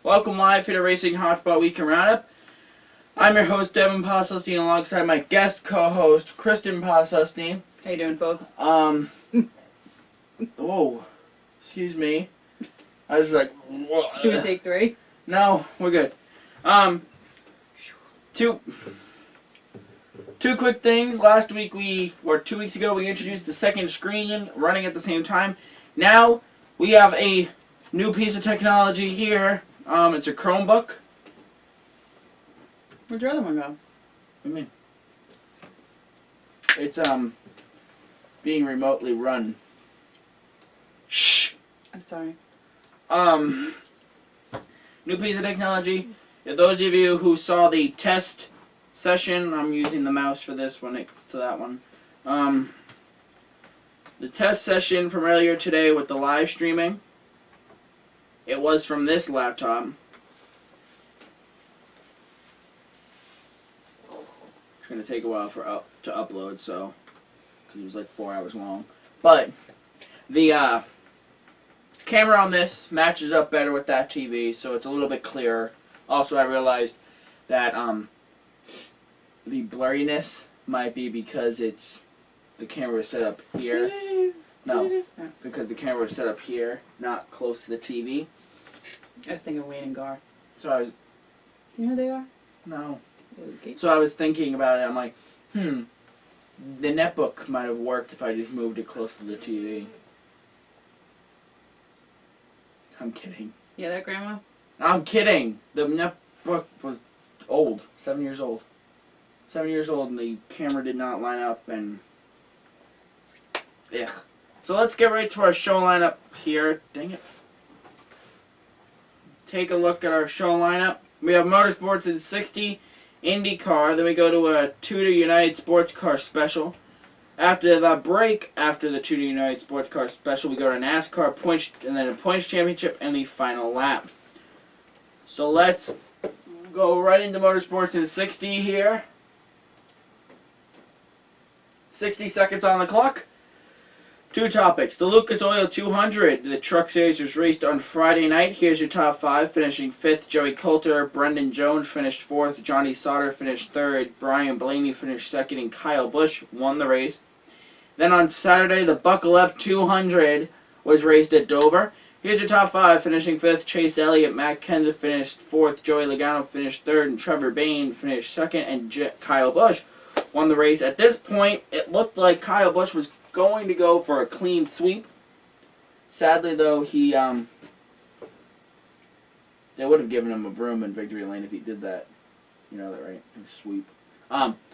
Welcome live to the Racing Hotspot Weekend Roundup. I'm your host, Devin Poslusny, alongside my guest co-host, Kristen Poslusny. How you doing, folks? Oh, excuse me. I was like, whoa. Should we take 3? No, we're good. Two quick things. Last week 2 weeks ago, we introduced the second screen running at the same time. Now, we have a new piece of technology here. It's a Chromebook. Where'd your other one go? What do you mean? It's, being remotely run. Shh! I'm sorry. New piece of technology. If those of you who saw the test session, I'm using the mouse for this one next to that one. The test session from earlier today with the live streaming, it was from this laptop. It's going to take a while to upload, so, because it was like 4 hours long. But the camera on this matches up better with that TV, so it's a little bit clearer. Also, I realized that the blurriness might be because the camera is set up here. No, because the camera is set up here, not close to the TV. I was thinking Wayne and Gar. So I was... Do you know who they are? No. Okay. So I was thinking about it, I'm like, the netbook might have worked if I just moved it close to the TV. I'm kidding. Yeah, that grandma? I'm kidding! The netbook was old. 7 years old. 7 years old, and the camera did not line up, and... Ugh. So let's get right to our show lineup here. Dang it. Take a look at our show lineup. We have Motorsports in 60, IndyCar, then we go to a Tudor United Sports Car Special. After the break, after the Tudor United Sports Car Special, we go to NASCAR points, and then a points championship, and the final lap. So let's go right into Motorsports in 60 here. 60 seconds on the clock. Two topics. The Lucas Oil 200. The Truck Series was raced on Friday night. Here's your top 5. Finishing 5th, Joey Coulter. Brendan Jones finished 4th. Johnny Sauter finished 3rd. Brian Blaney finished 2nd. And Kyle Busch won the race. Then on Saturday, the Buckle Up 200 was raced at Dover. Here's your top 5. Finishing 5th, Chase Elliott. Matt Kenseth finished 4th. Joey Logano finished 3rd. And Trevor Bayne finished 2nd. And Kyle Busch won the race. At this point, it looked like Kyle Busch was going to go for a clean sweep. Sadly, though, they would have given him a broom in victory lane if he did that. You know that, right? A sweep.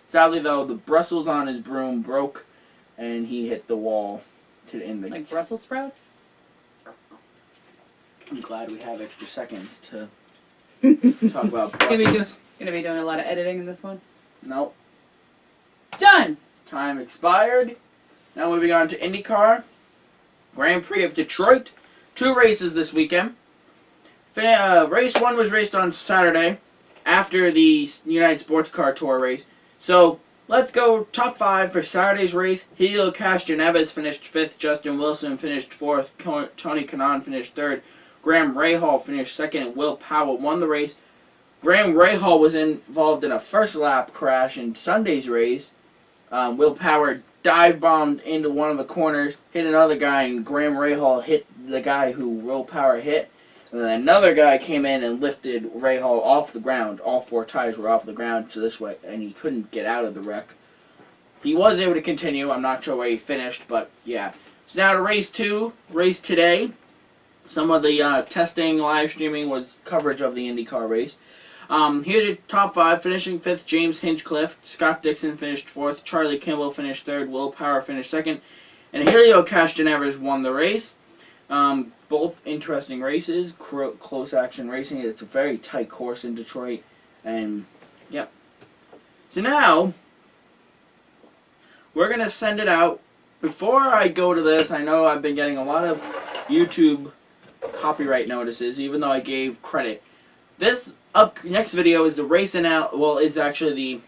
Sadly, though, the bristles on his broom broke, and he hit the wall to end the... Like Brussels sprouts? I'm glad we have extra seconds to talk about Gonna Brussels. be doing a lot of editing in this one? Nope. Done! Time expired. Now moving on to IndyCar. Grand Prix of Detroit. 2 races this weekend. Race 1 was raced on Saturday after the United Sports Car Tour race. So let's go top 5 for Saturday's race. Helio Castroneves finished 5th. Justin Wilson finished 4th. Tony Kanaan finished 3rd. Graham Rahal finished 2nd. And Will Powell won the race. Graham Rahal was involved in a first lap crash in Sunday's race. Will Power dive-bombed into one of the corners, hit another guy, and Graham Rahal hit the guy who Will Power hit. And then another guy came in and lifted Rahal off the ground. All 4 tires were off the ground so this way, and he couldn't get out of the wreck. He was able to continue. I'm not sure where he finished, but yeah. So now to race 2, race today. Some of the testing, live streaming was coverage of the IndyCar race. Here's your top 5. Finishing 5th, James Hinchcliffe. Scott Dixon finished 4th. Charlie Kimball finished 3rd. Will Power finished 2nd. And Helio Castroneves won the race. Both interesting races. Close action racing. It's a very tight course in Detroit. And, yep. So now, we're going to send it out. Before I go to this, I know I've been getting a lot of YouTube copyright notices, even though I gave credit. This next video is the race is actually the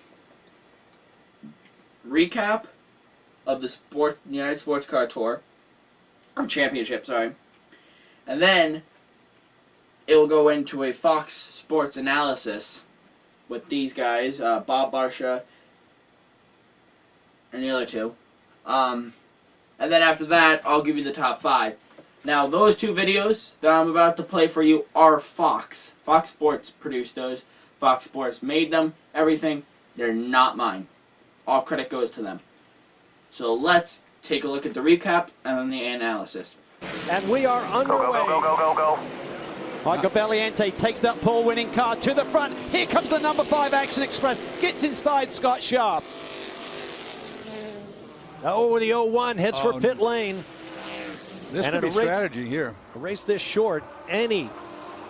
recap of the United Sports Car Tour, or Championship, sorry. And then it will go into a Fox Sports analysis with these guys, Bob Barsha and the other two. And then after that, I'll give you the top 5. Now, those 2 videos that I'm about to play for you are Fox. Fox Sports produced those. Fox Sports made them, everything. They're not mine. All credit goes to them. So let's take a look at the recap and then the analysis. And we are underway. Go. Michael Valiente takes that pole-winning car to the front. Here comes the number 5 Action Express. Gets inside Scott Sharp. Oh, the 0-1 heads for pit lane. This And could be a race- strategy here. A race this short, any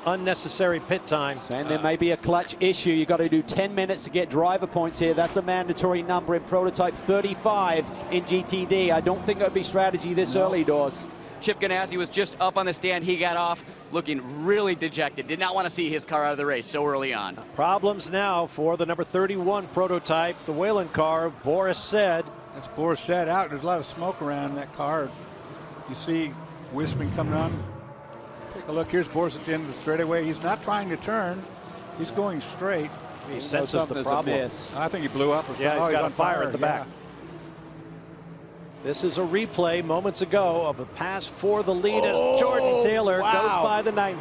unnecessary pit time. And there may be a clutch issue. You've got to do 10 minutes to get driver points here. That's the mandatory number in prototype 35 in GTD. I don't think it would be strategy this early, Dawes. Chip Ganassi was just up on the stand. He got off looking really dejected. Did not want to see his car out of the race so early on. Problems now for the number 31 prototype, the Whelen car. Boris said. That's Boris set out. There's a lot of smoke around that car. You see Wisping coming on. Take a look. Here's Boris at the end of the straightaway. He's not trying to turn. He's going straight. He senses the problem. I think he blew up or something. Yeah, he's got on a fire at the back. This is a replay moments ago of a pass for the lead as Jordan Taylor goes by the 90.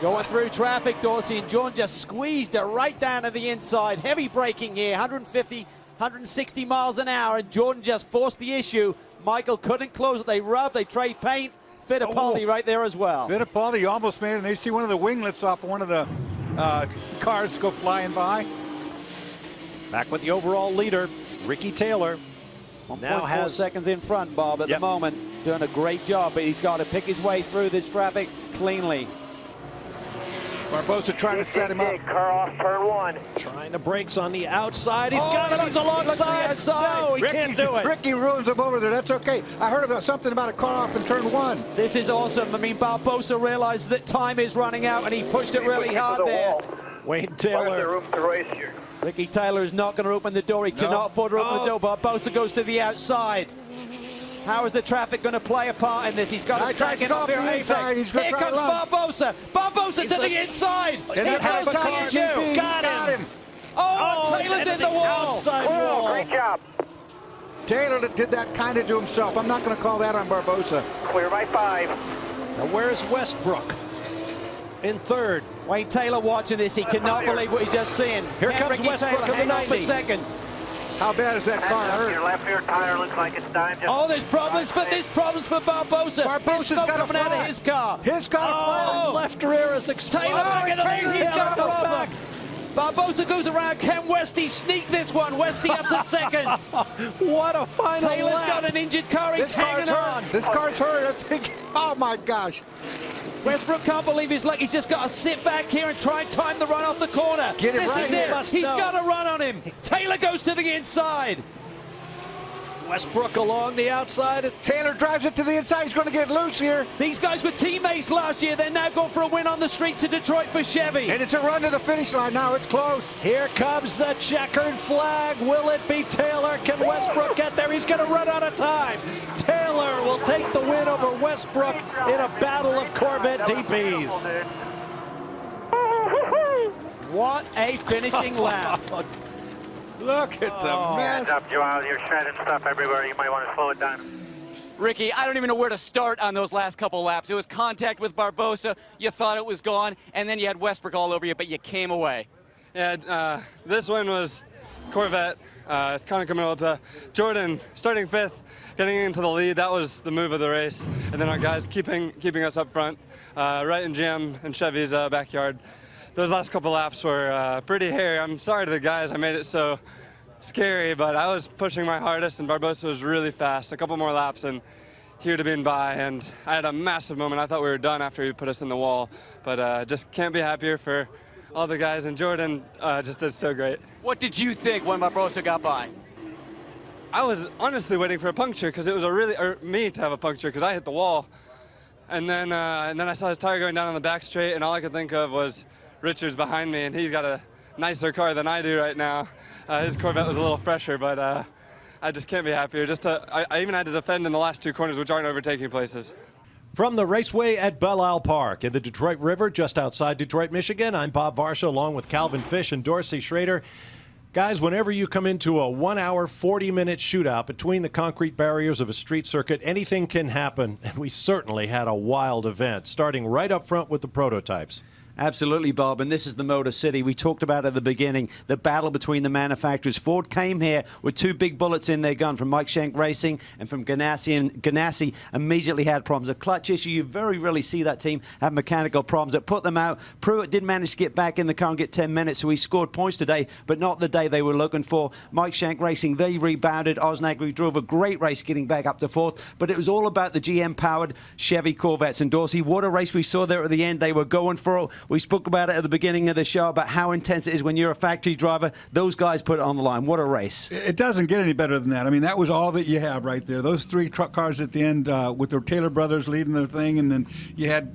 Going through traffic, Dorsey, and Jordan just squeezed it right down to the inside. Heavy braking here, 150, 160 miles an hour, and Jordan just forced the issue. Michael couldn't close it. They rubbed, they trade paint. Fittipaldi right there as well. Fittipaldi almost made it, and they see one of the winglets off one of the cars go flying by. Back with the overall leader, Ricky Taylor. Now 1.4 has seconds in front, Bob, at the moment. Doing a great job, but he's got to pick his way through this traffic cleanly. Barbosa trying to set him up. Car off turn 1. trying to brakes on the outside. He's got it. He's alongside. outside. No, he can't do it. Ricky ruins him over there. That's okay. I heard about something about a car off in turn 1. This is awesome. I mean, Barbosa realized that time is running out, and he pushed it really hard there. Wayne Taylor. room to race here. Ricky Taylor is not going to open the door. He cannot afford to open the door. Barbosa goes to the outside. How is the traffic going to play a part in this? He's got to stack him up here. Here comes Barbosa. Barbosa to the inside. And He has to shoot. Got him. Oh, Taylor's in the wall. Outside wall. Great job. Taylor did that kind of to himself. I'm not going to call that on Barbosa. Clear by 5. Now where's Westbrook? In third. Wayne Taylor watching this. He cannot believe what he's just seen. Here comes Ricky Westbrook Taylor, in the hang on for 90. second. How bad is that car hurt? Your left rear tire looks like it's dying. Oh, there's problems for Barbosa's Barbosa. There's smoke got a coming out of flat. his car. His car Left rear is exploding. Taylor back in the lead. He's got a problem. back. Barbosa goes around. Can Westy sneak this one? Westy up to second. What a final Taylor's lap. got an injured car. He's This car's hanging on. hurt. This car's hurt. I think. Oh my gosh. Westbrook can't believe his luck. He's just got to sit back here and try and time the run off the corner. Get it this right is here. it. Must He's know. got to run on him. Taylor goes to the inside. Westbrook along the outside. Taylor drives it to the inside. He's going to get loose here. These guys were teammates last year. They're now going for a win on the streets of Detroit for Chevy. And it's a run to the finish line now. It's close. Here comes the checkered flag. Will it be Taylor? Can Westbrook get there? He's going to run out of time. Taylor will take the win over Westbrook in a battle of Corvette DPs. What a finishing lap. Look at the mess. Up, Joao. You're shredding stuff everywhere. You might want to slow it down. Ricky, I don't even know where to start on those last couple laps. It was contact with Barbosa. You thought it was gone, and then you had Westbrook all over you, but you came away. Yeah, this one was Corvette, kind of coming out to Jordan, starting 5th, getting into the lead. That was the move of the race. And then our guys keeping us up front, right in GM and Chevy's backyard. Those last couple laps were pretty hairy. I'm sorry to the guys. I made it so scary, but I was pushing my hardest, and Barbosa was really fast. A couple more laps, and he would have been by, and I had a massive moment. I thought we were done after he put us in the wall, but just can't be happier for all the guys, and Jordan just did so great. What did you think when Barbosa got by? I was honestly waiting for a puncture because it was me to have a puncture because I hit the wall, and then I saw his tire going down on the back straight, and all I could think of was Richard's behind me, and he's got a nicer car than I do right now. His Corvette was a little fresher, but I just can't be happier. I even had to defend in the last 2 corners, which aren't overtaking places. From the raceway at Belle Isle Park in the Detroit River, just outside Detroit, Michigan, I'm Bob Varsha along with Calvin Fish and Dorsey Schrader. Guys, whenever you come into a 1 hour, 40-minute shootout between the concrete barriers of a street circuit, anything can happen. And we certainly had a wild event, starting right up front with the prototypes. Absolutely, Bob, and this is the Motor City. We talked about at the beginning, the battle between the manufacturers. Ford came here with 2 big bullets in their gun from Mike Shank Racing and from Ganassi, and Ganassi immediately had problems. A clutch issue, you very rarely see that team have mechanical problems that put them out. Pruitt did manage to get back in the car and get 10 minutes, so he scored points today, but not the day they were looking for. Mike Shank Racing, they rebounded. Osnagry drove a great race getting back up to 4th, but it was all about the GM-powered Chevy Corvettes. And Dorsey, what a race we saw there at the end. They were going for it. We spoke about it at the beginning of the show about how intense it is when you're a factory driver. Those guys put it on the line. What a race. It doesn't get any better than that. I mean, that was all that you have right there. Those 3 truck cars at the end with the Taylor brothers leading their thing, and then you had,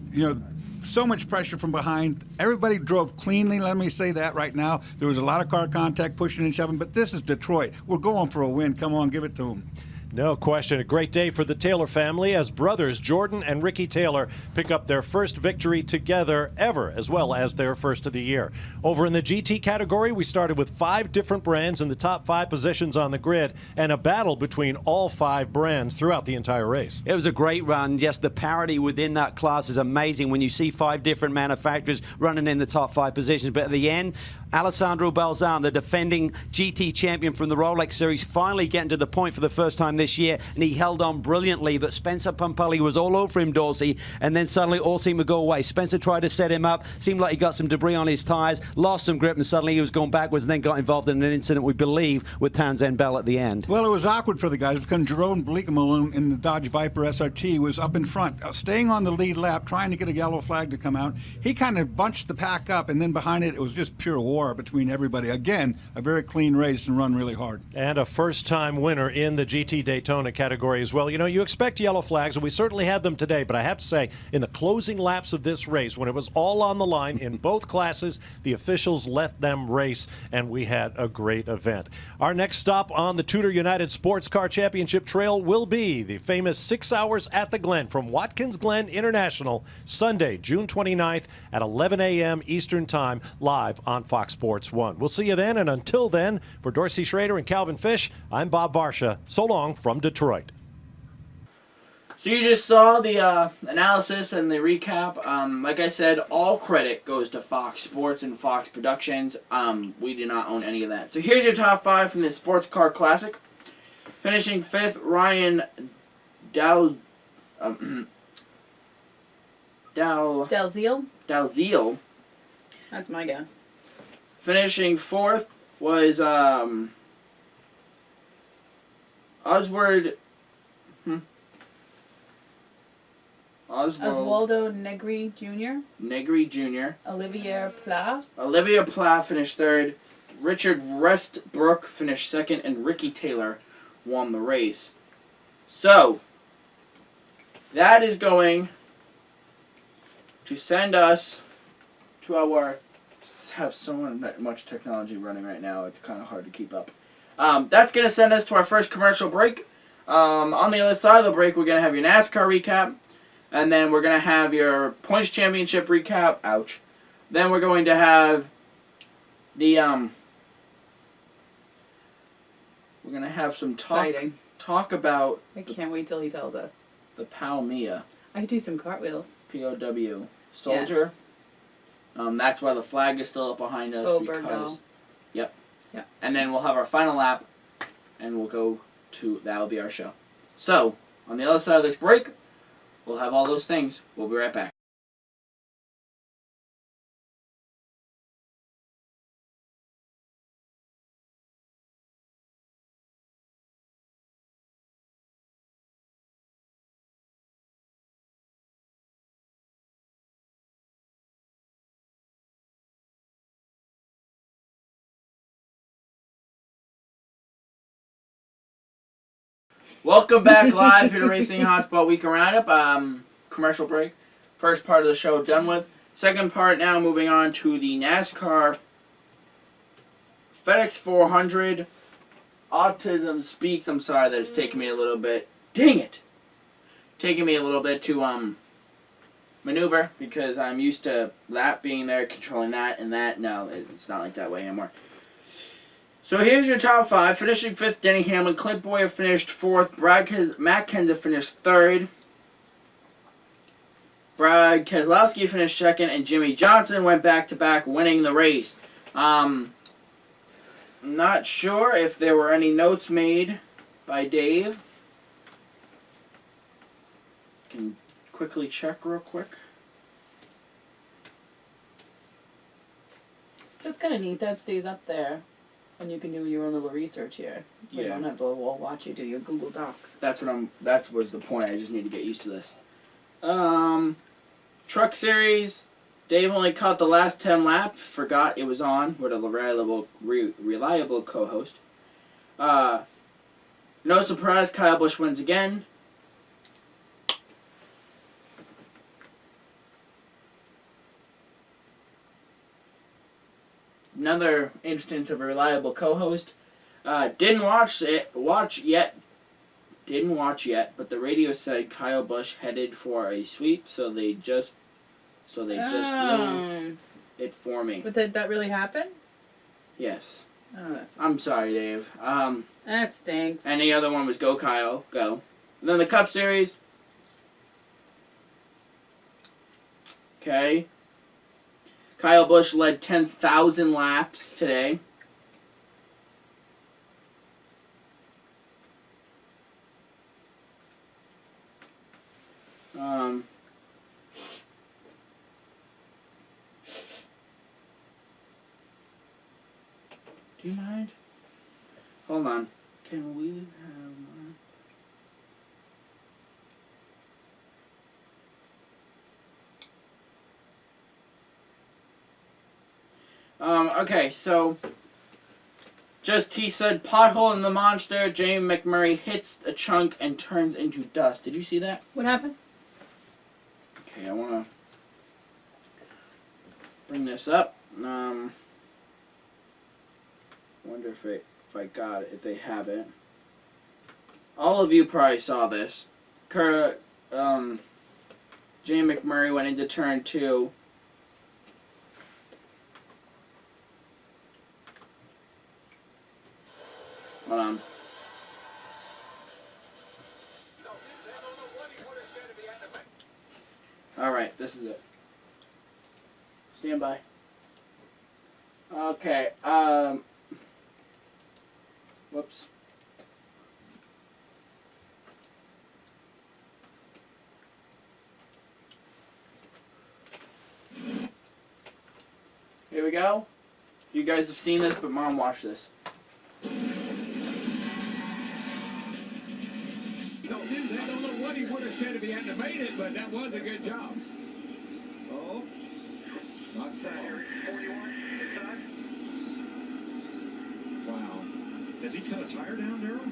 so much pressure from behind. Everybody drove cleanly, let me say that right now. There was a lot of car contact, pushing and shoving, but this is Detroit. We're going for a win. Come on, give it to them. No question. A great day for the Taylor family as brothers Jordan and Ricky Taylor pick up their first victory together ever, as well as their first of the year. Over in the GT category, we started with 5 different brands in the top 5 positions on the grid and a battle between all 5 brands throughout the entire race. It was a great run. Yes, the parity within that class is amazing when you see 5 different manufacturers running in the top 5 positions. But at the end, Alessandro Balzan, the defending GT champion from the Rolex Series, finally getting to the point for the first time this year, and he held on brilliantly, but Spencer Pumpelly was all over him, Dorsey, and then suddenly all seemed to go away. Spencer tried to set him up, seemed like he got some debris on his tires, lost some grip, and suddenly he was going backwards and then got involved in an incident, we believe, with Townsend Bell at the end. Well, it was awkward for the guys because Jerome Bleekemolen in the Dodge Viper SRT was up in front, staying on the lead lap, trying to get a yellow flag to come out. He kind of bunched the pack up, and then behind it, it was just pure war between everybody. Again, a very clean race and run really hard. And a first-time winner in the GT Daytona category as well. You expect yellow flags, and we certainly had them today, but I have to say, in the closing laps of this race, when it was all on the line in both classes, the officials let them race, and we had a great event. Our next stop on the Tudor United Sports Car Championship Trail will be the famous 6 Hours at the Glen from Watkins Glen International, Sunday, June 29th at 11 a.m. Eastern Time, live on Fox Sports 1. We'll see you then, and until then, for Dorsey Schrader and Calvin Fish, I'm Bob Varsha. So long from Detroit. So you just saw the analysis and the recap. Like I said, all credit goes to Fox Sports and Fox Productions. We do not own any of that. So here's your top 5 from the Sports Car Classic. Finishing 5th, Ryan Dalziel. That's my guess. Finishing 4th was Oswaldo Negri Jr. Olivier Pla finished 3rd. Richard Westbrook finished 2nd, and Ricky Taylor won the race. So, that is going to send us to our... have so much technology running right now, it's kind of hard to keep up. That's going to send us to our first commercial break. On the other side of the break, we're going to have your NASCAR recap, and then we're going to have your Points Championship recap. Ouch. Then we're going to have the, we're going to have some talk about... I can't wait till he tells us. The Palmia. I could do some cartwheels. POW. Soldier. Yes. That's why the flag is still up behind us. Because... Yep. Yep. And then we'll have our final lap, and we'll go to... That'll be our show. So, on the other side of this break, we'll have all those things. We'll be right back. Welcome back live here to Racing Hotspot Weekend Roundup. Commercial break. First part of the show done with. Second part now, moving on to the NASCAR FedEx 400 Autism Speaks. I'm sorry that it's taking me a little bit. Dang it! Taking me a little bit to maneuver because I'm used to that being there, controlling that and that. No, it's not like that way anymore. So here's your top 5. Finishing 5th, Denny Hamlin. Clint Boyer finished 4th. Matt Kenseth finished 3rd. Brad Keselowski finished 2nd. And Jimmy Johnson went back-to-back, winning the race. Not sure if there were any notes made by Dave. Can quickly check real quick. So it's kind of neat that stays up there. And you can do your own little research here. You don't have to watch you do your Google Docs. That was the point. I just need to get used to this. Truck Series. Dave only caught the last 10 laps. Forgot it was on with a reliable co-host. No surprise, Kyle Busch wins again. Another instance of a reliable co-host. Didn't watch yet, but the radio said Kyle Busch headed for a sweep, so they just blew it for me. But did that really happen? Yes. Oh, that's. I'm sorry, Dave. That stinks. And the other one was Go Kyle, go. And then the Cup Series. Okay. Kyle Busch led 10,000 laps today. Do you mind? Hold on. Can we have okay, so he said pothole in the monster. Jamie McMurray hits a chunk and turns into dust. Did you see that? What happened? Okay, I want to bring this up. Wonder if they have it. All of you probably saw this. Jamie McMurray went into turn 2. Hold on. Alright, this is it. Stand by. Okay, whoops. Here we go. You guys have seen this, but Mom, watch this. I don't know what he would have said if he hadn't made it, but that was a good job. Oh, not fair. 41 inside. Wow. Has he cut a tire down, Darryl?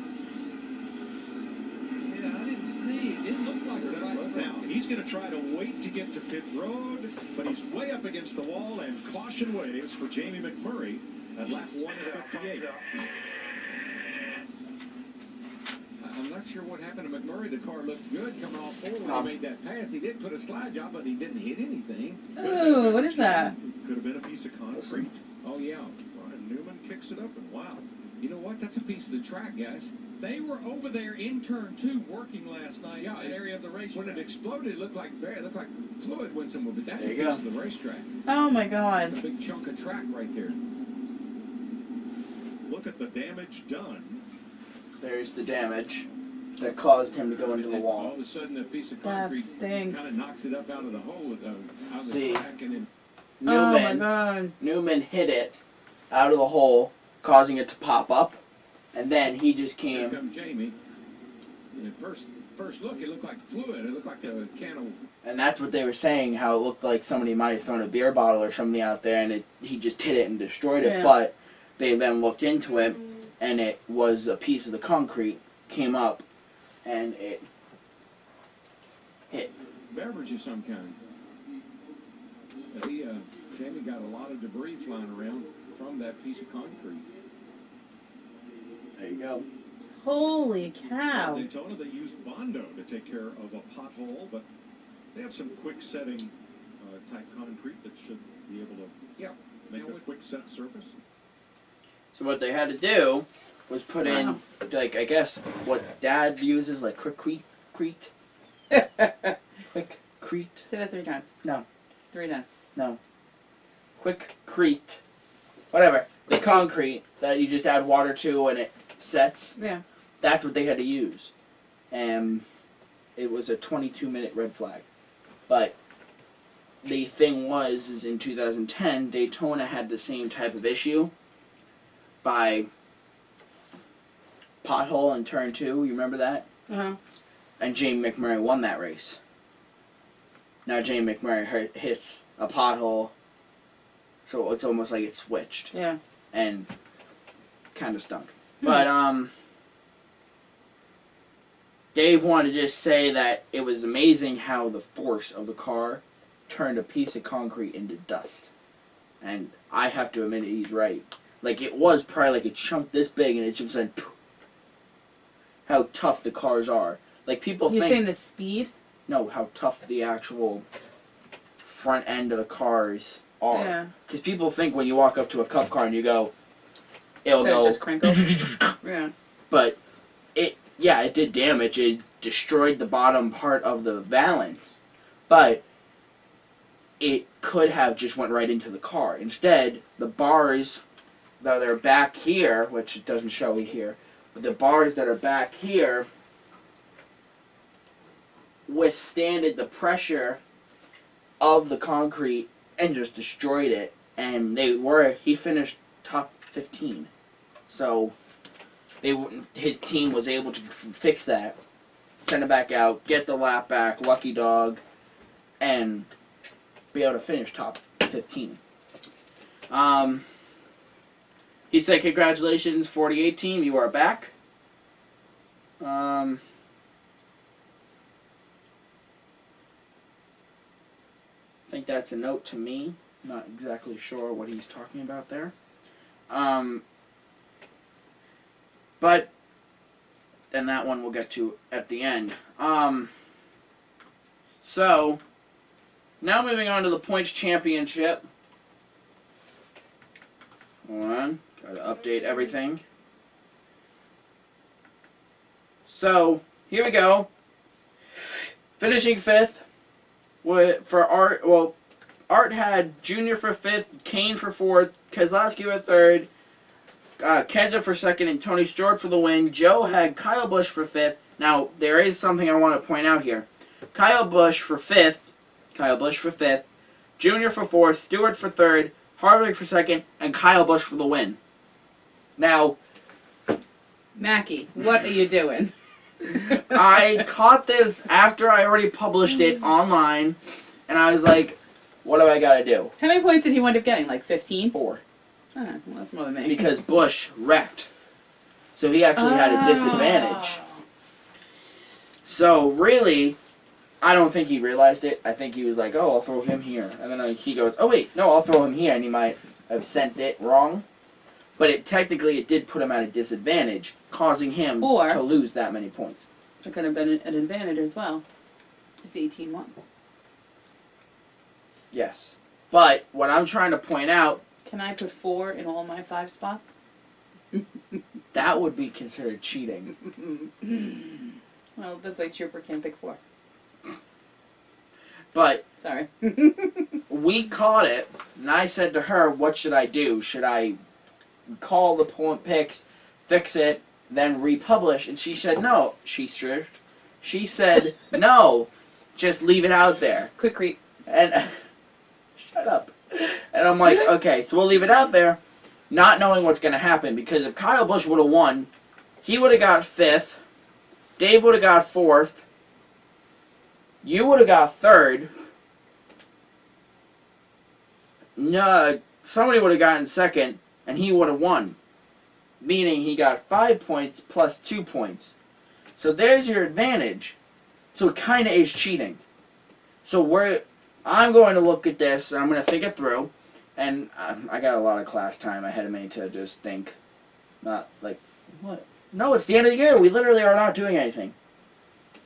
Yeah, I didn't see. It didn't look like it. Now, he's going to try to wait to get to pit road, but he's way up against the wall, and caution waves for Jamie McMurray at lap 1:58. I'm not sure what happened to McMurray. The car looked good coming off forward when he made that pass. He did put a slide job, but he didn't hit anything. Ooh, what is that? Could have been a piece of concrete. Oh, yeah. Brian Newman kicks it up, and wow. You know what? That's a piece of the track, guys. They were over there in turn 2 working last night Yeah, in the area of the racetrack. When it exploded, it looked like fluid went somewhere, but that's There a you piece go. of the racetrack. Oh my It's God. a big chunk of track right there. Look at the damage done. There's the damage that caused him to go into the All wall. of a sudden, a piece of That concrete stinks. kind of knocks it up out of the hole, out of the See. track, and then Oh my Newman, God. Newman hit it out of the hole, causing it to pop up, and then he just here came. comes Jamie. And at first look, it looked like fluid. It looked like a can of. And that's what they were saying, how it looked like somebody might have thrown a beer bottle or something out there, and he just hit it and destroyed it. Yeah. But they then looked into it, and it was a piece of the concrete came up, and it hit. Beverage of some kind. Jamie got a lot of debris flying around from that piece of concrete. There you go. Holy cow. At Daytona, they used Bondo to take care of a pothole, but They have some quick setting type concrete that should be able to make a quick set surface. So what they had to do was put in, like, I guess what Dad uses, like quickcrete. Quickcrete. Say that 3 times. No. 3 times. No. Quickcrete. Whatever. The concrete that you just add water to and it sets. Yeah. That's what they had to use. And it was a 22-minute red flag. But the thing is in 2010, Daytona had the same type of issue by pothole in turn 2. You remember that? Uh-huh. And Jamie McMurray won that race. Now Jamie McMurray hits a pothole, so it's almost like it switched. Yeah. And kind of stunk. But, Dave wanted to just say that it was amazing how the force of the car turned a piece of concrete into dust. And I have to admit he's right. Like, it was probably like a chunk this big, and it just went poof. How tough the cars are. Like, people You're think... saying the speed? No, how tough the actual front end of the cars are. Yeah. Because people think when you walk up to a Cup car and you go, it'll That go... just crinkle. Yeah. But, it did damage. It destroyed the bottom part of the valance. But it could have just went right into the car. Instead, the bars that are back here, which it doesn't show here, but the bars that are back here withstanded the pressure of the concrete and just destroyed it. And he finished top 15. So his team was able to fix that, send it back out, get the lap back, lucky dog, and be able to finish top 15. He said, congratulations, 48 team, you are back. I think that's a note to me. Not exactly sure what he's talking about there. But, and that one we'll get to at the end. So, now moving on to the points championship. Hold on, gotta update everything. So, here we go. Finishing 5th for Art. Well, Art had Junior for 5th, Kane for 4th, Keselowski for 3rd, Kenza for 2nd, and Tony Stewart for the win. Joe had Kyle Busch for 5th. Now, there is something I want to point out here. Kyle Busch for 5th, Junior for 4th, Stewart for 3rd, Harvick for 2nd, and Kyle Busch for the win. Now, Mackie, what are you doing? I caught this after I already published it online, and I was like, what do I gotta do? How many points did he wind up getting? Like 15? 4. Well, that's more than me. Because Busch wrecked. So he actually had a disadvantage. So really, I don't think he realized it. I think he was like, oh, I'll throw him here. And then he goes, oh wait, no, I'll throw him here. And he might have sent it wrong. But technically it did put him at a disadvantage, causing him to lose that many points. It could have been an advantage as well, if 18 won. Yes. But what I'm trying to point out... Can I put 4 in all my 5 spots? That would be considered cheating. Well, this way Trooper can't pick 4. But... Sorry. We caught it, and I said to her, what should I do? Should I call the point picks, fix it, then republish? And she said no. She said no, just leave it out there. Quick read. And shut up. And I'm like, okay, so we'll leave it out there, not knowing what's going to happen, because if Kyle Busch would have won, he would have got 5th, Dave would have got 4th, you would have got 3rd, no, somebody would have gotten 2nd, and he would have won. Meaning he got 5 points plus 2 points. So there's your advantage. So it kind of is cheating. So I'm going to look at this, and I'm going to think it through, and I got a lot of class time ahead of me to just think, not like, what? No, it's the end of the year. We literally are not doing anything.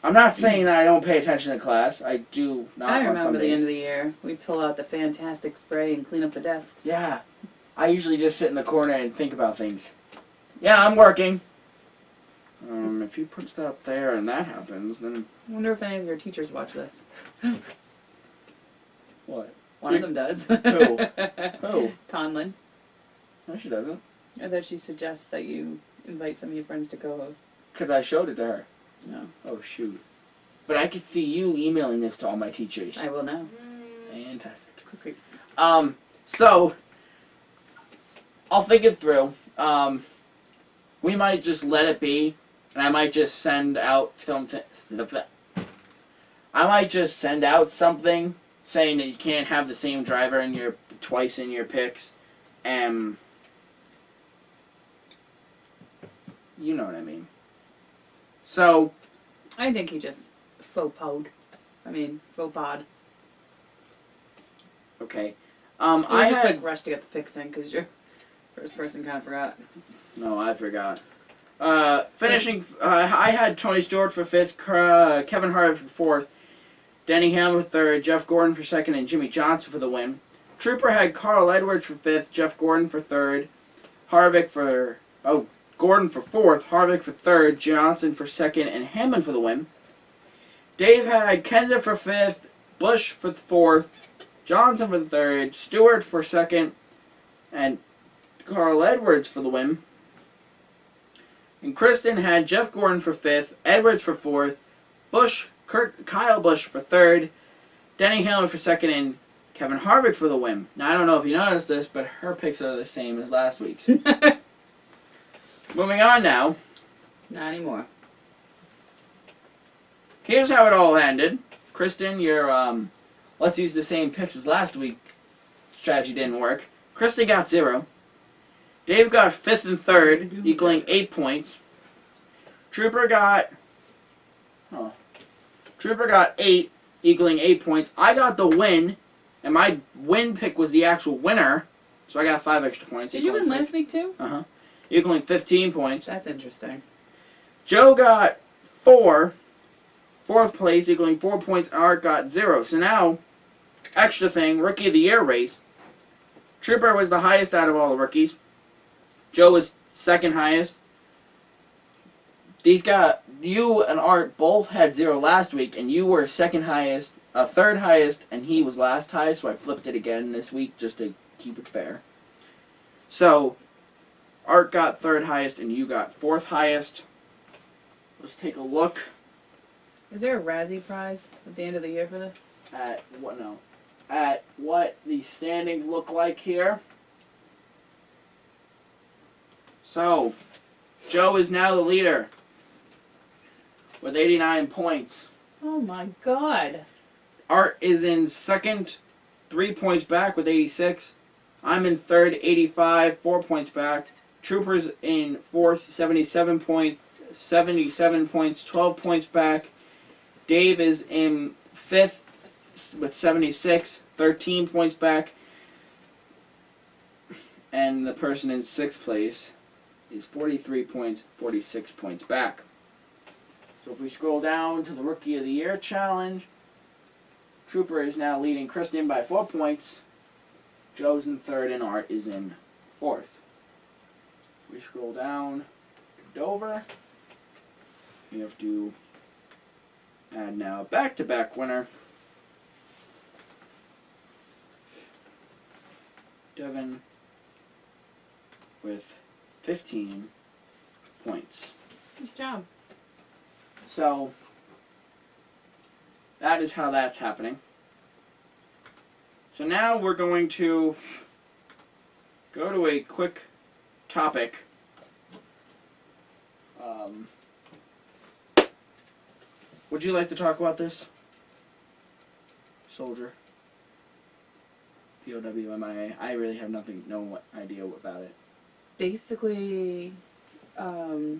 I'm not saying I don't pay attention to class. I do not. I on some remember the end days. of the year. We'd pull out the fantastic spray and clean up the desks. Yeah. I usually just sit in the corner and think about things. Yeah, I'm working. If he puts that there and that happens, then... I wonder if any of your teachers watch this. What? One of them does. Who? Who? Conlon. No, she doesn't. I thought she suggests that you invite some of your friends to co-host. Because I showed it to her. No. Oh, shoot. But I could see you emailing this to all my teachers. I will now. Fantastic. So, I'll think it through. We might just let it be, and I might just send out I might just send out something saying that you can't have the same driver in your twice in your picks, and you know what I mean. So, I think he just faux pod. Okay. It was I a had quick rush to get the picks in because your first person kind of forgot. No, I forgot. Finishing, I had Tony Stewart for 5th, Kevin Harvick for 4th, Denny Hamlin for 3rd, Jeff Gordon for 2nd, and Jimmy Johnson for the win. Trooper had Carl Edwards for 5th, Jeff Gordon for 3rd, Gordon for 4th, Harvick for 3rd, Johnson for 2nd, and Hamlin for the win. Dave had Kenda for 5th, Busch for 4th, Johnson for 3rd, Stewart for 2nd, and Carl Edwards for the win. And Kristen had Jeff Gordon for 5th, Edwards for 4th, Kyle Busch for 3rd, Denny Hamlin for 2nd, and Kevin Harvick for the win. Now, I don't know if you noticed this, but her picks are the same as last week's. Moving on now. Not anymore. Here's how it all ended. Kristen, your let's use the same picks as last week strategy didn't work. Kristen got 0. Dave got 5th and 3rd, equaling 8 points. Trooper got 8, equaling 8 points. I got the win, and my win pick was the actual winner, so I got 5 extra points. Did you win last week too? Uh-huh. Equaling 15 points. That's interesting. Joe got 4th place, equaling 4 points, and Art got 0. So now, extra thing, Rookie of the Year race. Trooper was the highest out of all the rookies. Joe was 2nd highest. You and Art both had 0 last week, and you were 2nd highest, 3rd highest, and he was last highest, so I flipped it again this week just to keep it fair. So, Art got 3rd highest, and you got 4th highest. Let's take a look Is there a Razzie prize at the end of the year for this? at what the standings look like here. So, Joe is now the leader with 89 points. Oh my god. Art is in 2nd, 3 points back with 86. I'm in 3rd, 85, 4 points back. Trooper's in 4th, 77 points, 12 points back. Dave is in 5th with 76, 13 points back. And the person in 6th place is 43 points, 46 points back. So if we scroll down to the Rookie of the Year challenge, Trooper is now leading Kristen by 4 points. Joe's in 3rd and Art is in 4th. We scroll down to Dover. We have to add now a back-to-back winner. Devin with 15 points. Nice job. So, that is how that's happening. So now we're going to go to a quick topic. Would you like to talk about this? Soldier. POWMIA. I really have no idea about it. Basically, the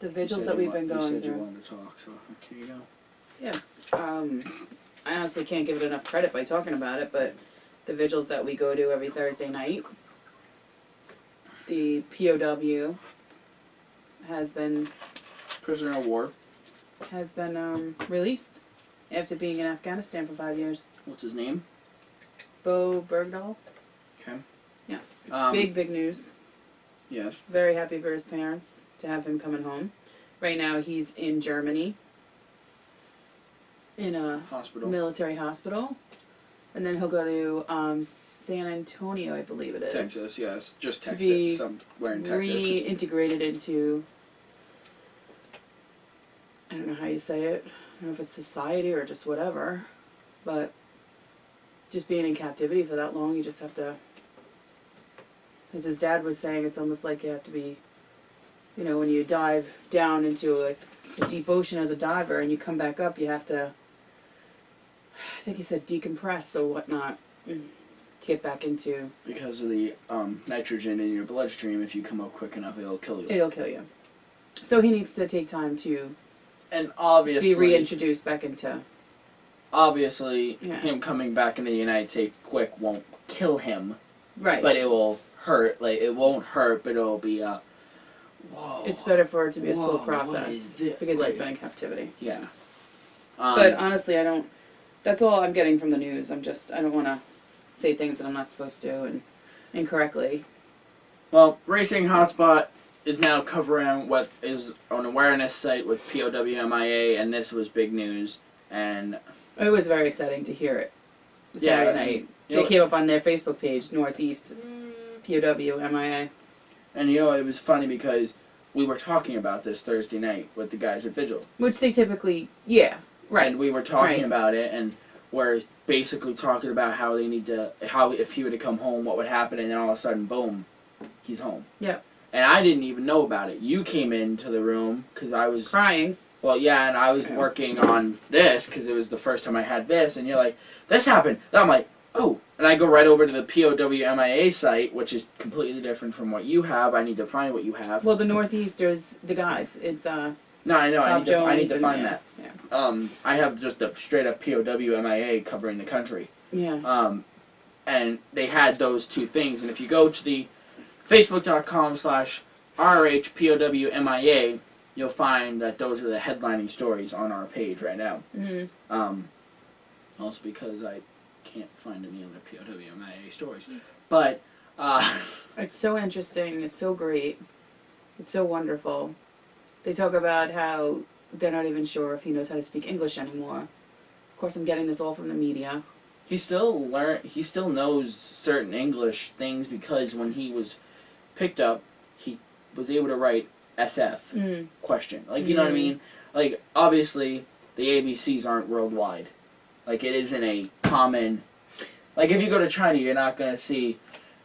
vigils that we've been going You said through. you wanted to talk, so here you go. Yeah. I honestly can't give it enough credit by talking about it, but the vigils that we go to every Thursday night, the POW has been Prisoner of war. has been released after being in Afghanistan for 5 years. What's his name? Bo Bergdahl. Okay. Yeah. Big news. Yes. Very happy for his parents to have him coming home. Right now he's in Germany in a military hospital. And then he'll go to San Antonio, I believe it is. Texas, yes. Just to Texas. be Somewhere in Texas. Reintegrated into, I don't know how you say it. I don't know if it's society or just whatever. But just being in captivity for that long, you just have to, as his dad was saying, it's almost like you have to be, you know, when you dive down into a deep ocean as a diver and you come back up, you have to, I think he said decompress or whatnot to get back into. Because of the nitrogen in your bloodstream, if you come up quick enough, it'll kill you. It'll kill you. So he needs to take time to and obviously be reintroduced back into. Obviously, him coming back into the United States quick won't kill him. Right. But it will hurt. Like, it won't hurt, but it'll be whoa. It's better for it to be a slow process because he's been in captivity. Yeah. But honestly, that's all I'm getting from the news. I don't want to say things that I'm not supposed to and incorrectly. Well, Racing Hotspot is now covering what is an awareness site with POWMIA, and this was big news. And it was very exciting to hear it Saturday night. They came up on their Facebook page, Northeast POWMIA. And it was funny because we were talking about this Thursday night with the guys at Vigil. Which they typically, right. And we were talking about it, and we're basically talking about how they need to, how if he were to come home, what would happen, and then all of a sudden, boom, he's home. Yep. And I didn't even know about it. You came into the room because I was crying. Well, yeah, and I was working on this because it was the first time I had this, and you're like, this happened. And I'm like, oh. And I go right over to the POWMIA site, which is completely different from what you have. I need to find what you have. Well, the Northeasters, the guys, it's No, I know. I need to find that. Yeah. I have just a straight up POWMIA covering the country. Yeah. And they had those two things, and if you go to the Facebook.com/RHPOWMIA, you'll find that those are the headlining stories on our page right now. Mm-hmm. Also because I can't find any other POWMIA stories. But, it's so interesting. It's so great. It's so wonderful. They talk about how they're not even sure if he knows how to speak English anymore. Of course, I'm getting this all from the media. He still knows certain English things because when he was picked up, he was able to write SF question. Like, you know what I mean? Like, obviously, the ABCs aren't worldwide. Like, it isn't a common... Like, if you go to China, you're not going to see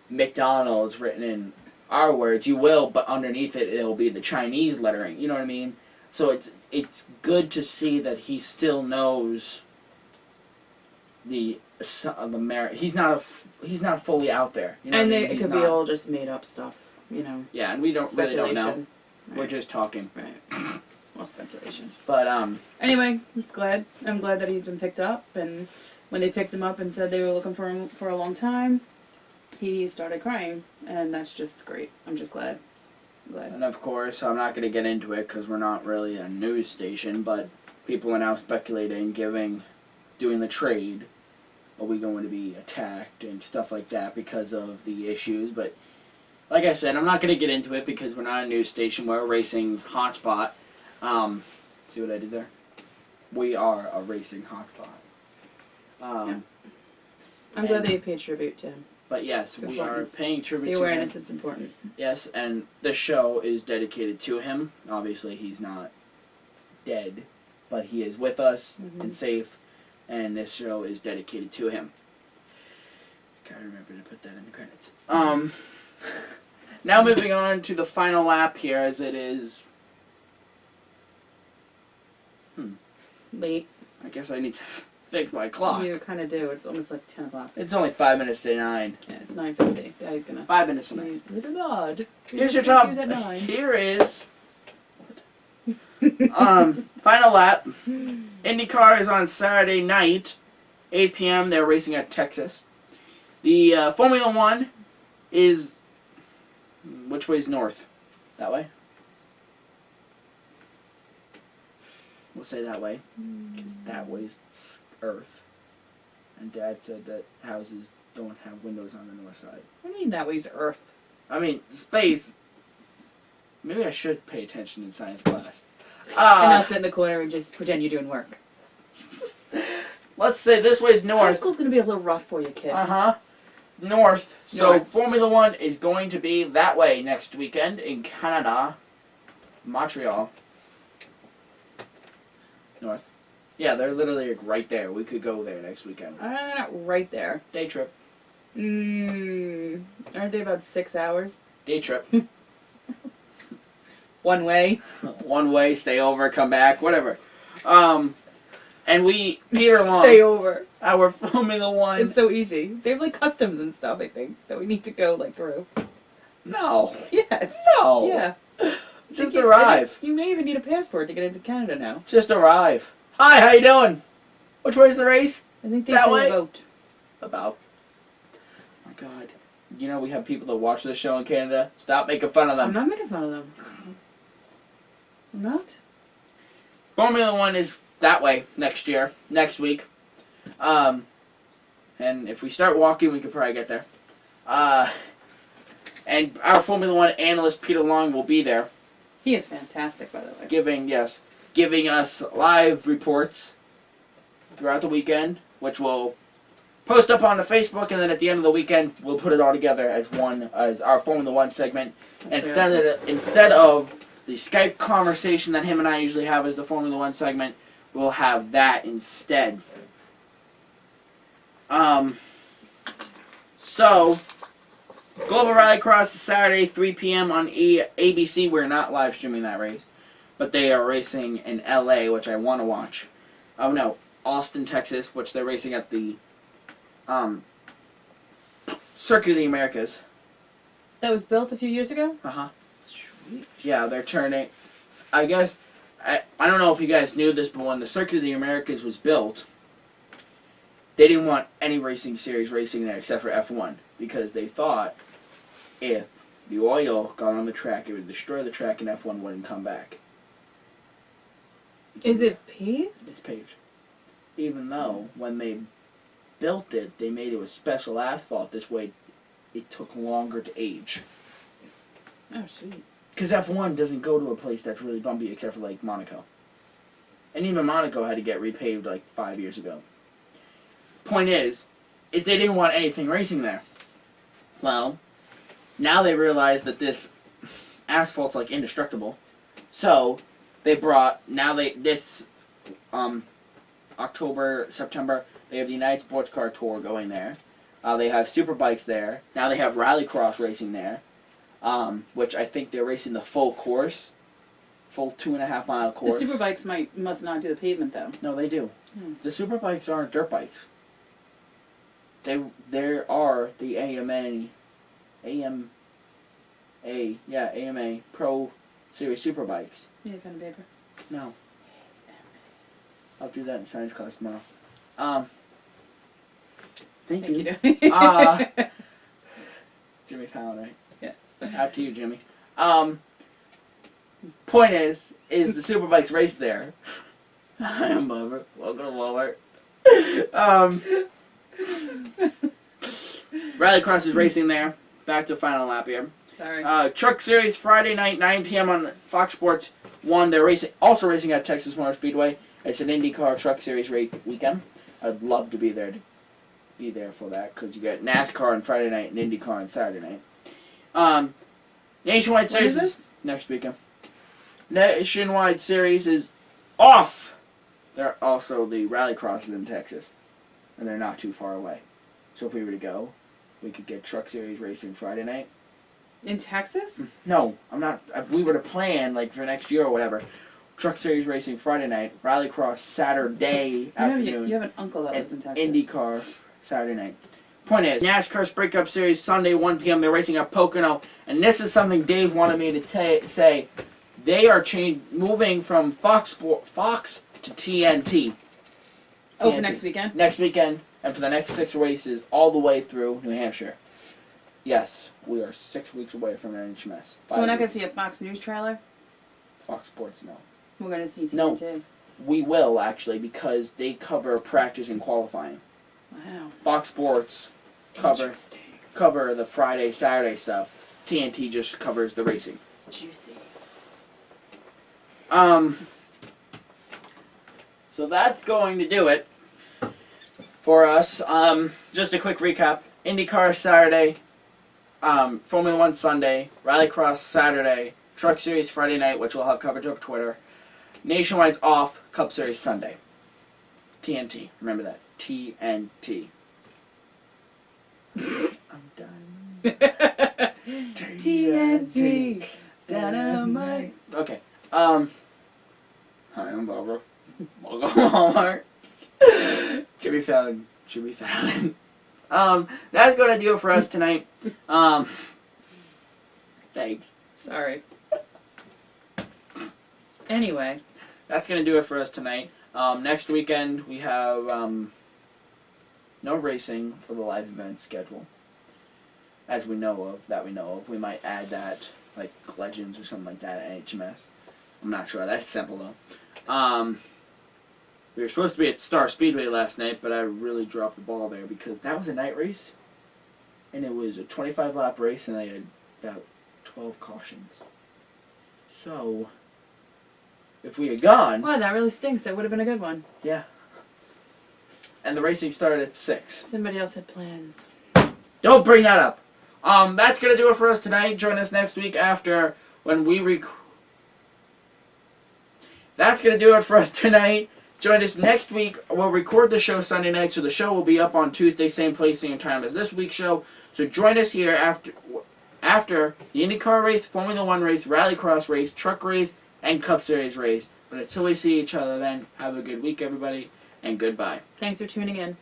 McDonald's written in our words. You will, but underneath it, it'll be the Chinese lettering. You know what I mean? So it's good to see that he still knows the merit. He's not fully out there. You know and what I mean? It could be all just made up stuff, you know. Yeah, and we really don't know. Right. We're just talking. Right. All speculation. But anyway, I'm glad that he's been picked up, and when they picked him up and said they were looking for him for a long time, he started crying, and that's just great. I'm just glad. And of course, I'm not going to get into it because we're not really a news station, but people are now speculating, doing the trade. Are we going to be attacked and stuff like that because of the issues? But like I said, I'm not going to get into it because we're not a news station. We're a racing hotspot. See what I did there? We are a racing hotspot. I'm glad they paid tribute to him. But yes, we are paying tribute to him. The awareness is important. Yes, and this show is dedicated to him. Obviously, he's not dead, but he is with us and safe, and this show is dedicated to him. Gotta remember to put that in the credits. Now moving on to the final lap here, as it is... Late. I guess I need to fix my clock. You kind of do. It's almost like 10 o'clock. It's only 5 minutes to 9. Yeah, it's 9:50. Daddy's gonna... 5 minutes to 9. Little odd. Here's your top. At 9. Here is... final lap. IndyCar is on Saturday night, 8 p.m. They're racing at Texas. The Formula 1 is... Which way's north? That way? We'll say that way, because that way's Earth. And Dad said that houses don't have windows on the north side. What do you mean that way's Earth? I mean, space. Maybe I should pay attention in science class. And not sit in the corner and just pretend you're doing work. Let's say this way's High north. school's going to be a little rough for you, kid. North. So North. Formula One is going to be that way next weekend in Canada. Montreal. North. Yeah, they're literally like right there. We could go there next weekend. They're not right there. Day trip. Aren't they about 6 hours? Day trip. One way. One way, stay over, come back, whatever. And we, Peter Long, Stay over. our Formula One. It's so easy. They have like customs and stuff, I think, that we need to go like through. No. Yes. No. Yeah. Just arrive. You may even need a passport to get into Canada now. Just arrive. Hi, how you doing? Which way's the race? I think they That say way? vote. About. Oh my God. You know we have people that watch this show in Canada. Stop making fun of them. I'm not making fun of them. I'm not. Formula One is that way next week. And if we start walking, we could probably get there. And our Formula One analyst, Peter Long, will be there. He is fantastic, by the way. Giving us live reports throughout the weekend, which we'll post up on the Facebook, and then at the end of the weekend, we'll put it all together as our Formula One segment. Instead of the Skype conversation that him and I usually have as the Formula One segment, we'll have that instead. So, Global Rallycross is Saturday, 3 p.m. on ABC. We're not live streaming that race, but they are racing in LA, which I want to watch. Oh no, Austin, Texas, which they're racing at the Circuit of the Americas. That was built a few years ago? Sweet. Yeah, they're turning. I guess I don't know if you guys knew this, but when the Circuit of the Americas was built, they didn't want any racing series racing there except for F1 because they thought if the oil got on the track, it would destroy the track and F1 wouldn't come back. Is it paved? It's paved. Even though when they built it, they made it with special asphalt. This way, it took longer to age. Oh, sweet. Because F1 doesn't go to a place that's really bumpy except for, like, Monaco. And even Monaco had to get repaved, like, 5 years ago. Point is they didn't want anything racing there. Well, now they realize that this asphalt's, like, indestructible. So, they brought, October, September, they have the United Sports Car Tour going there. They have Superbikes there. Now they have Rallycross racing there. Which I think they're racing the full course. Full 2.5 mile course. The Superbikes must not do the pavement, though. No, they do. The Superbikes aren't dirt bikes. There are the AMA Pro Series Superbikes. You need a pen and paper? No. I'll do that in science class tomorrow. Thank you. Jimmy Fallon, right? Yeah. Out to you, Jimmy. Point is the Superbikes race there. Hi, I'm Bubba. Welcome to Walmart. Rallycross is racing there. Back to the final lap here. Sorry. Truck Series Friday night, 9 p.m. on Fox Sports 1. They're also racing at Texas Motor Speedway. It's an IndyCar Truck Series weekend. I'd love to be there for that because you got NASCAR on Friday night and IndyCar on Saturday night. Nationwide Series is next weekend. Nationwide Series is off. They're also the Rallycross is in Texas, and they're not too far away. So if we were to go, we could get Truck Series racing Friday night. In Texas? No, I'm not. If we were to plan like for next year or whatever, Truck Series racing Friday night, Rallycross Saturday afternoon. You have an uncle that lives in Texas. IndyCar Saturday night. Point is, NASCAR Sprint Cup Series Sunday 1 p.m. They're racing at Pocono, and this is something Dave wanted me to say. They are moving from Fox to TNT. Oh, for next weekend? Next weekend, and for the next 6 races, all the way through New Hampshire. Yes, we are 6 weeks away from an HMS. So we're not going to see a Fox News trailer? Fox Sports, no. We're going to see TNT. We will, actually, because they cover practice and qualifying. Wow. Fox Sports cover the Friday, Saturday stuff. TNT just covers the racing. Juicy. So that's going to do it for us. Just a quick recap. IndyCar Saturday, Formula 1 Sunday, Rallycross Saturday, Truck Series Friday night, which we'll have coverage over Twitter. Nationwide's off, Cup Series Sunday. TNT. Remember that. TNT. I'm done. TNT. Dynamite. Okay. Hi, I'm Barbara. Welcome to Walmart. Jimmy Fallon. That's gonna do it for us tonight. Thanks. Sorry. Anyway. That's gonna do it for us tonight. Next weekend we have no racing for the live event schedule. As we know of. We might add that, like Legends or something like that at HMS. I'm not sure. That's simple though. We were supposed to be at Star Speedway last night, but I really dropped the ball there because that was a night race. And it was a 25-lap race, and they had about 12 cautions. So, if we had gone... Wow, that really stinks. That would have been a good one. Yeah. And the racing started at 6. Somebody else had plans. Don't bring that up. That's going to do it for us tonight. Join us next week after when we That's going to do it for us tonight. Join us next week. We'll record the show Sunday night, so the show will be up on Tuesday, same place, same time as this week's show. So join us here after the IndyCar race, Formula 1 race, Rallycross race, Truck race, and Cup Series race. But until we see each other then, have a good week, everybody, and goodbye. Thanks for tuning in.